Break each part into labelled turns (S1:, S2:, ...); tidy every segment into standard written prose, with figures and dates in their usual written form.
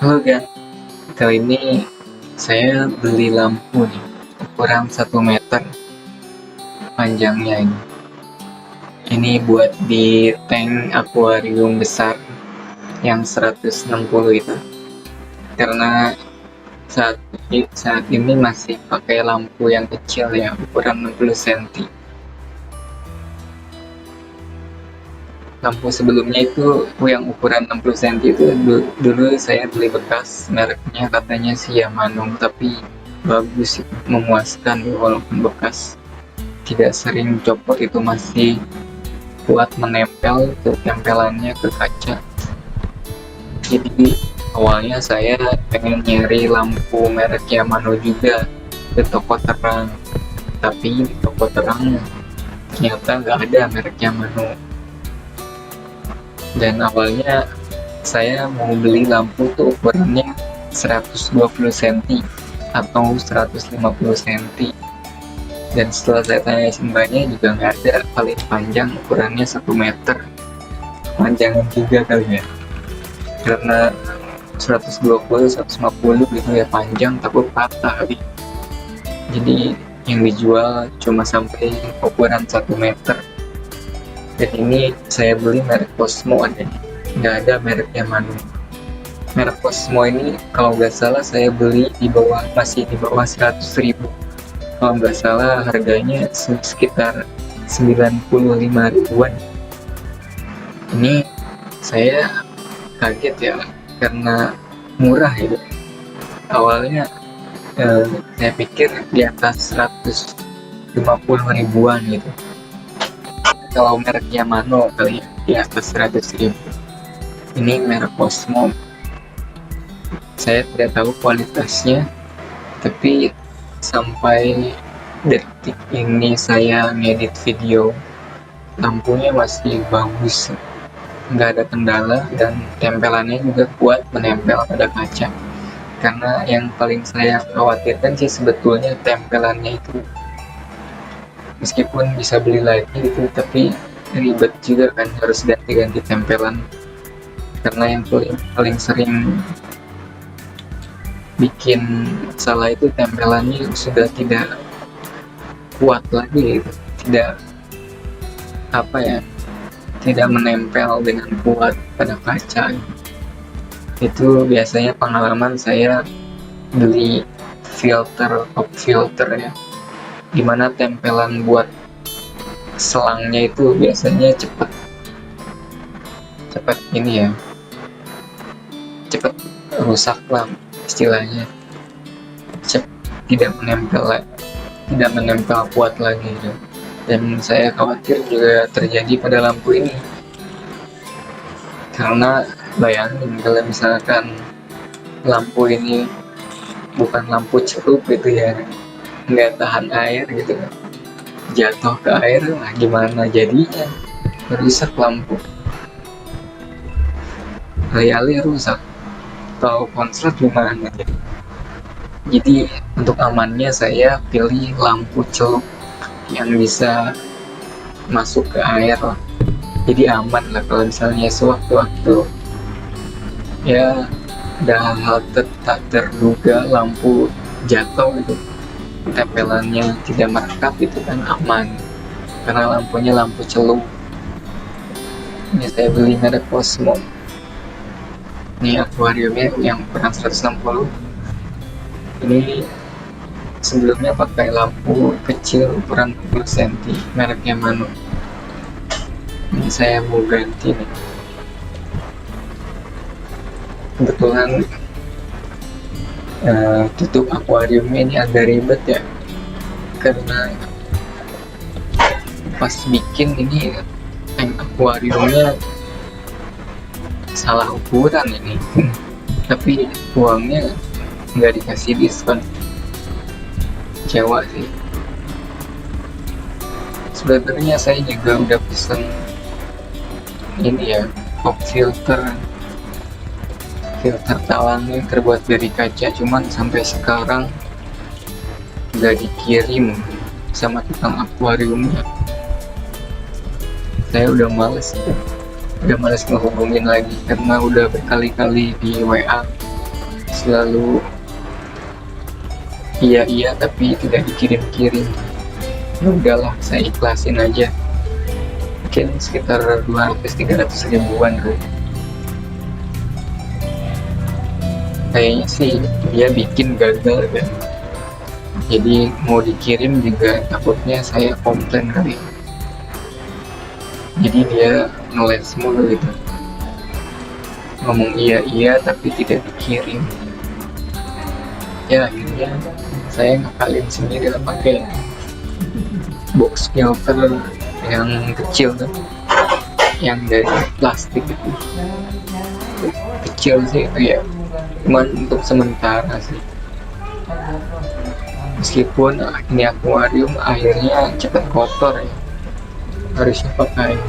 S1: Halo Gan, kali ini saya beli lampu nih, ukuran 1 meter panjangnya ini. Ini buat di tank akuarium besar yang 160 itu. Karena saat ini masih pakai lampu yang kecil ya, ukuran 60 cm. Lampu sebelumnya itu yang ukuran 60 cm itu dulu saya beli bekas, mereknya katanya sih Yamaha, tapi bagus, memuaskan walaupun bekas, tidak sering copot, itu masih kuat menempel ke tempelannya ke kaca. Jadi awalnya saya pengen nyari lampu merek Yamaha juga ke toko terang, tapi di toko terang ternyata nggak ada merek Yamaha. Dan awalnya saya mau beli lampu tuh ukurannya 120 cm atau 150 cm, dan setelah saya tanya mbaknya juga nggak ada, paling panjang ukurannya 1 meter, panjang juga kali ya, karena 120 150 gitu ya panjang, takut patah. Jadi yang dijual cuma sampai ukuran 1 meter. Dan ini saya beli merek Cosmo adanya, nggak ada merek Yamaha. Merek Cosmo ini kalau nggak salah saya beli masih di bawah 100.000. Kalau nggak salah harganya sekitar 95 ribuan. Ini saya kaget ya, karena murah ya. Awalnya saya pikir di atas 150 ribuan gitu. Kalau merek Yamaha kali di atas 100.000. Ini merek Cosmo. Saya tidak tahu kualitasnya, tapi sampai detik ini saya ngedit video, lampunya masih bagus, nggak ada kendala, dan tempelannya juga kuat menempel pada kaca. Karena yang paling saya khawatirkan sih sebetulnya tempelannya itu, meskipun bisa beli lagi gitu, tapi ribet juga kan, harus ganti-ganti tempelan. Karena yang paling sering bikin salah itu tempelannya sudah tidak kuat lagi gitu. Tidak menempel dengan kuat pada kaca. Itu biasanya pengalaman saya beli pop filter ya, dimana tempelan buat selangnya itu biasanya cepat ini ya, cepat rusak lah istilahnya, tidak menempel kuat lagi gitu. Dan saya khawatir juga terjadi pada lampu ini, karena bayangin kalau misalkan lampu ini bukan lampu celup gitu ya, nggak tahan air gitu, jatuh ke air, nah gimana jadinya, rusak lampu, alih-alih rusak atau konslet gimana. Jadi untuk amannya saya pilih lampu celup yang bisa masuk ke air, jadi aman lah kalau misalnya sewaktu-waktu ya ada hal tak terduga lampu jatuh gitu, tempelannya tidak merekat, itu kan aman karena lampunya lampu celup. Ini saya beli merek Cosmo. Ini akuariumnya yang ukuran 160. Ini sebelumnya pakai lampu kecil ukuran 60 cm merek Yamaha. Ini saya mau ganti nih. Kebetulan tutup akuariumnya ini agak ribet ya, karena pas bikin ini tank akuariumnya salah ukuran ini tapi uangnya nggak dikasih diskon, kecewa sih. Sebenarnya saya juga udah pesen ini ya, pop filter talang yang terbuat dari kaca, cuman sampai sekarang nggak dikirim sama tukang akuariumnya. Saya udah males ngehubungin lagi karena udah berkali-kali di WA selalu iya tapi tidak dikirim-kirim. Ya udahlah, saya ikhlasin aja, mungkin sekitar 200-300 ribuan tuh. Kayaknya sih dia bikin gagal kan, jadi mau dikirim juga takutnya saya komplain kali, jadi dia ngeles mulu gitu, ngomong iya tapi tidak dikirim. Ya akhirnya saya ngakalin sendiri lah, pakai box filter yang kecil tuh, yang dari plastik itu. Kecil sih itu ya, cuman untuk sementara sih, meskipun ini akuarium airnya cepat kotor ya, harusnya pakai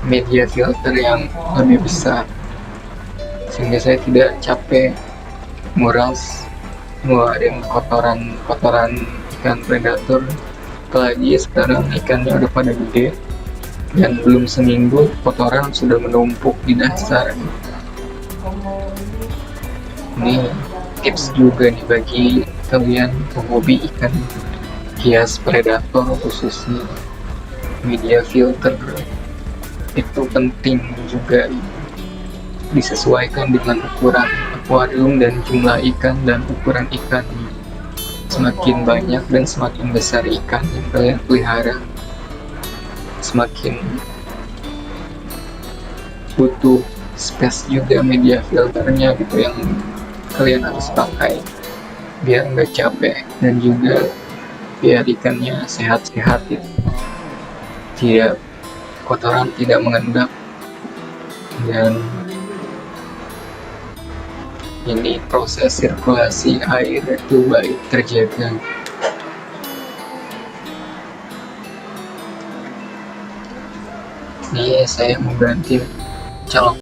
S1: media filter yang lebih besar sehingga saya tidak capek nguras ngeluarin kotoran ikan predator. Apalagi sekarang ikannya udah pada gede dan belum seminggu kotoran sudah menumpuk di dasar. Ini tips juga nih bagi kalian penghobi ikan hias predator, khususnya media filter itu penting juga, disesuaikan dengan ukuran akuarium dan jumlah ikan dan ukuran ikan. Semakin banyak dan semakin besar ikan yang kalian pelihara, semakin butuh space juga media filternya gitu yang kalian harus pakai biar nggak capek, dan juga biar ikannya sehat-sehat gitu, tidak kotoran tidak mengendap, dan ini proses sirkulasi air itu baik terjaga. Ini saya mau ganti calon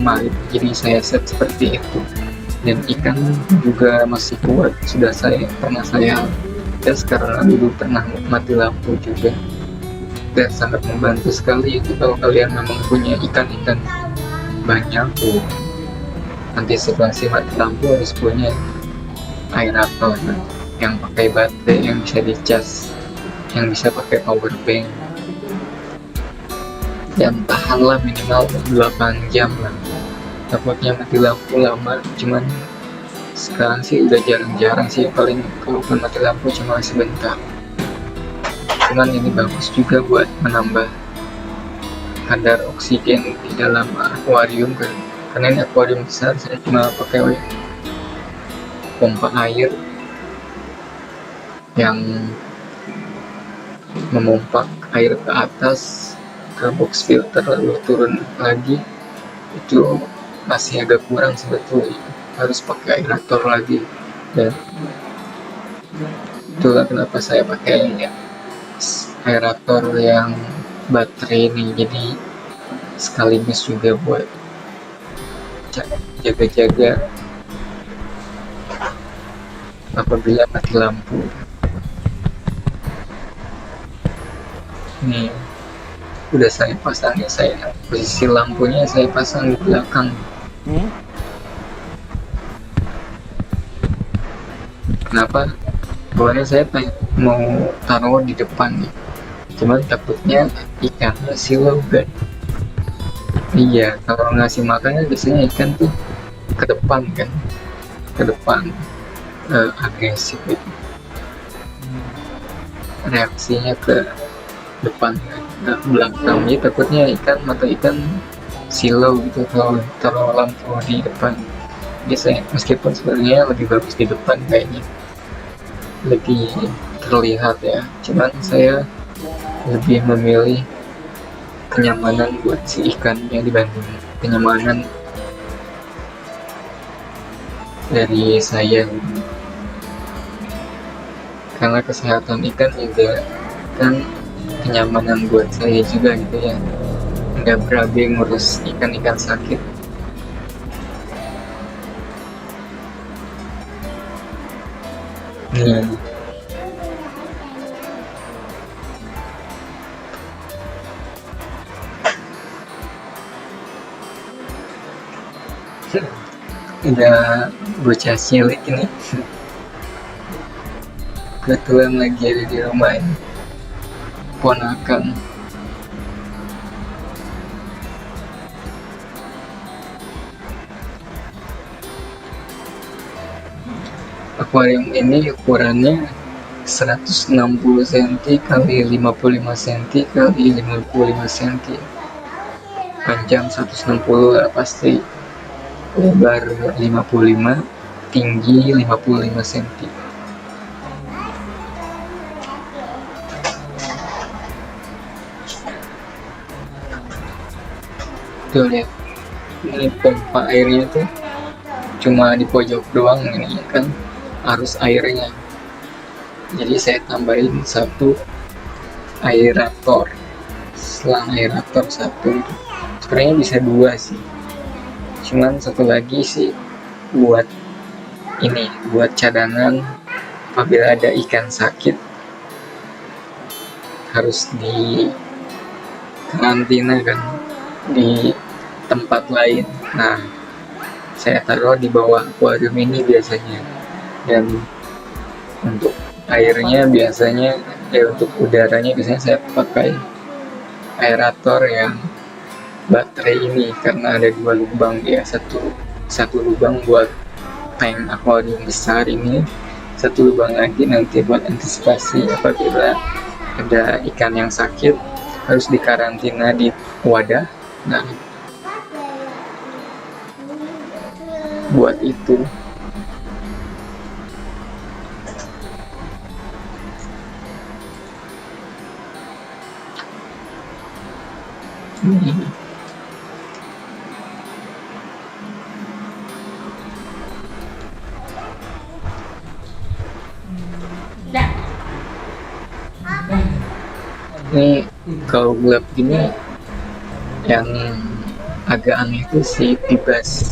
S1: main, jadi saya set seperti itu, dan ikan juga masih kuat, pernah saya aktivitas karena dulu pernah mati lampu juga, dan sangat membantu sekali itu kalau kalian memang punya ikan-ikan banyak tuh. Antisipasi mati lampu harus punya aerator yang pakai baterai yang bisa dicas, yang bisa pakai power bank, dan tahanlah minimal 8 jam lah. Takutnya mati lampu lama, cuman sekarang sih udah jarang-jarang sih, paling kalaupun mati lampu cuma sebentar. Cuman ini bagus juga buat menambah kadar oksigen di dalam akuarium kan, karena ini akuarium besar, saya cuma pakai pompa air yang memompak air ke atas ke box filter lalu turun lagi. Itu masih agak kurang sebetulnya, harus pakai aerator lagi, dan itulah kenapa saya pakai aerator yang baterai ini, jadi sekaligus juga buat jaga-jaga apabila mati lampu. Nih udah saya pasang ya, saya posisi lampunya saya pasang di belakang. Kenapa? Soalnya saya mau taruh di depan nih, cuman takutnya ikannya silau kan. Iya, kalau ngasih makannya biasanya ikan tuh ke depan kan, ke depan agresif gitu, reaksinya ke depan kan, nah, belakangnya takutnya mata ikan silau gitu kalau taruh lampu di depan. Biasanya meskipun sebenarnya lebih bagus di depan kayaknya, lebih terlihat ya, cuman saya lebih memilih kenyamanan buat si ikannya dibanding kenyamanan dari saya, karena kesehatan ikan juga kan kenyamanan buat saya juga gitu ya, nggak berabe ngurus ikan-ikan sakit. Nih udah bocah cilik ini, kebetulan lagi ada di rumah ini, ponakan. Akuarium ini ukurannya 160 cm kali 55 cm kali 55 cm, panjang 160 lah pasti, lebar 55, tinggi 55 cm. Tuh lihat, ini pompa airnya tuh cuma di pojok doang ini kan arus airnya, jadi saya tambahin satu aerator, selang aerator satu, sebenarnya bisa dua sih, cuman satu lagi sih buat ini, buat cadangan apabila ada ikan sakit harus di karantina kan di tempat lain. Nah, saya taruh di bawah akuarium ini biasanya, dan untuk airnya biasanya untuk udaranya biasanya saya pakai aerator yang baterai ini, karena ada dua lubang ya, satu lubang buat tank akuarium besar ini, satu lubang lagi nanti buat antisipasi apabila ada ikan yang sakit harus dikarantina di wadah. Nah, buat itu. Ini kalau gelap gini yang agak aneh itu si Pibas.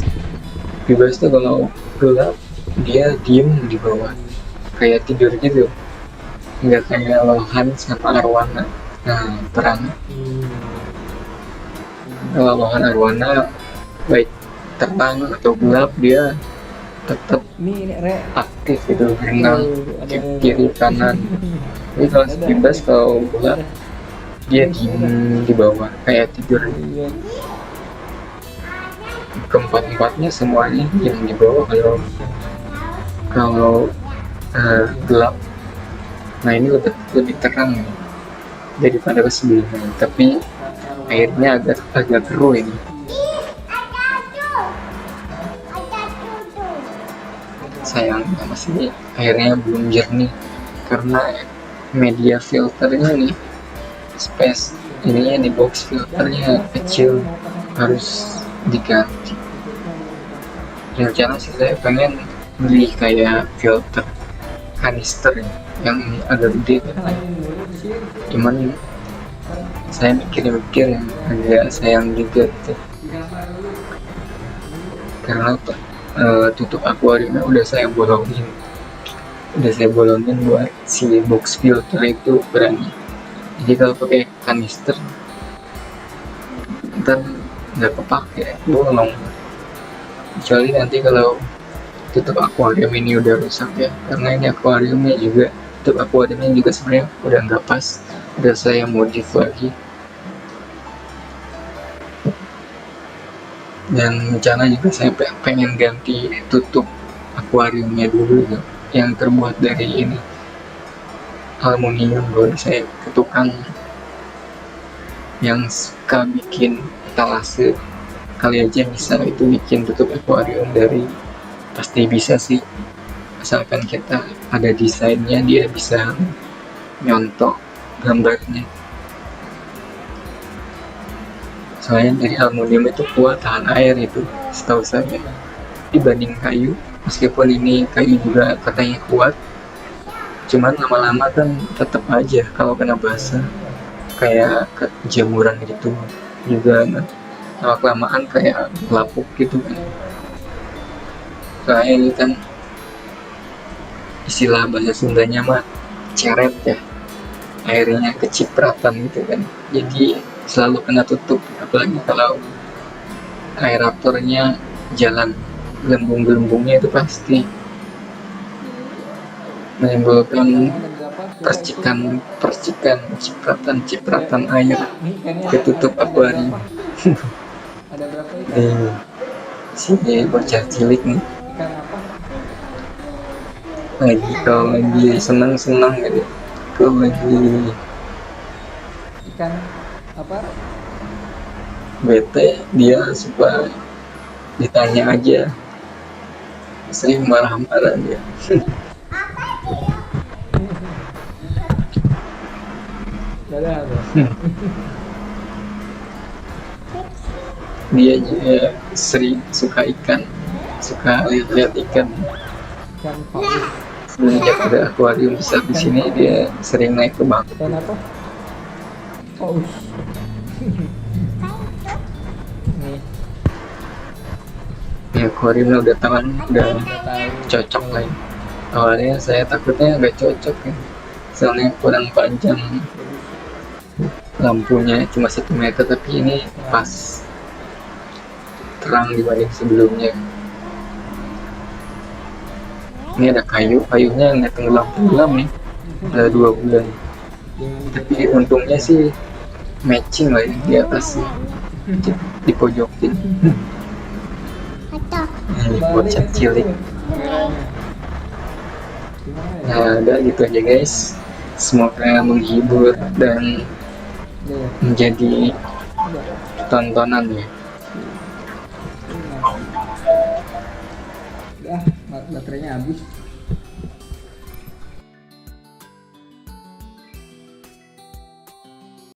S1: Pibas tuh kalau gelap dia diem di bawah kayak tidur gitu, nggak kayak Lohan sama Arwana. Nah, terang. Kalau Lohan Arwana baik terang atau gelap dia tetap
S2: ini re
S1: aktif gitu, berenang
S2: ada
S1: kiri kanan. Tapi kalau sekilas kalau gelap dia diem di bawah kayak tidur.
S2: iya
S1: Keempat-empatnya semuanya diem di bawah kalau kalau gelap. Nah ini lebih terang nih daripada sebelumnya, tapi airnya agak agak keruh ini. Sayangnya masih airnya belum jernih karena media filternya nih, space ininya di box filternya kecil, harus diganti. Rencana sih saya pengen beli kayak filter kanister yang ini agak gede kan. Cuman saya mikir-mikir agak sayang juga gitu, karena tutup akuariumnya udah saya bolongin buat si box filter itu berani. Jadi kalau pakai kanister ntar nggak kepake, bolong. Kecuali nanti kalau tutup akuarium ini udah rusak ya, karena ini akuariumnya juga, tutup akuariumnya juga sebenarnya udah nggak pas, udah saya modif lagi. Dan rencana juga saya pengen ganti tutup akuariumnya dulu ya, yang terbuat dari ini aluminium. Baru saya ke tukang yang suka bikin etalase, kali aja bisa itu bikin tutup akuarium dari, pasti bisa sih, asalkan kita ada desainnya, dia bisa nyontok gambarnya. Soalnya dari aluminium itu kuat tahan air itu, setahu saya, dibanding kayu. Meskipun ini kayu juga katanya kuat, cuman lama-lama kan tetap aja kalau kena basah kayak jemuran gitu juga, lama kelamaan kayak lapuk gitu kan. Soalnya ini kan istilah bahasa Sundanya mah ceret ya, airnya kecipratan gitu kan, jadi selalu kena tutup. Apalagi kalau aeratornya jalan, gelembung-gelembungnya itu pasti menimbulkan percikan cipratan air ketutup akuarium.
S2: ada berapa
S1: Nih sini bocah cilik nih, lagi kalau lagi senang gitu, kalau lagi
S2: ikan apa
S1: bete dia suka ditanya aja, sering marah-marah dia.
S2: ada
S1: Dia juga sering suka ikan, suka lihat ikan.
S2: ikan paus
S1: Semenjak ada akuarium besar di sini, dia sering naik ke bangku.
S2: dan apa paus nih
S1: Ya, akuariumnya udah tahu, udah cocok lah ya. Awalnya saya takutnya nggak cocok ya, soalnya kurang panjang, lampunya cuma 1 meter, tapi ini pas, terang dibanding sebelumnya. Ini ada kayunya nggak tenggelam nih, ada 2 bulan. Tapi untungnya sih matching lah ya, di atas di pojokin. Ini bocah cilik. Nah, udah gitu aja guys. Semoga menghibur dan menjadi tontonan ya.
S2: udah baterainya habis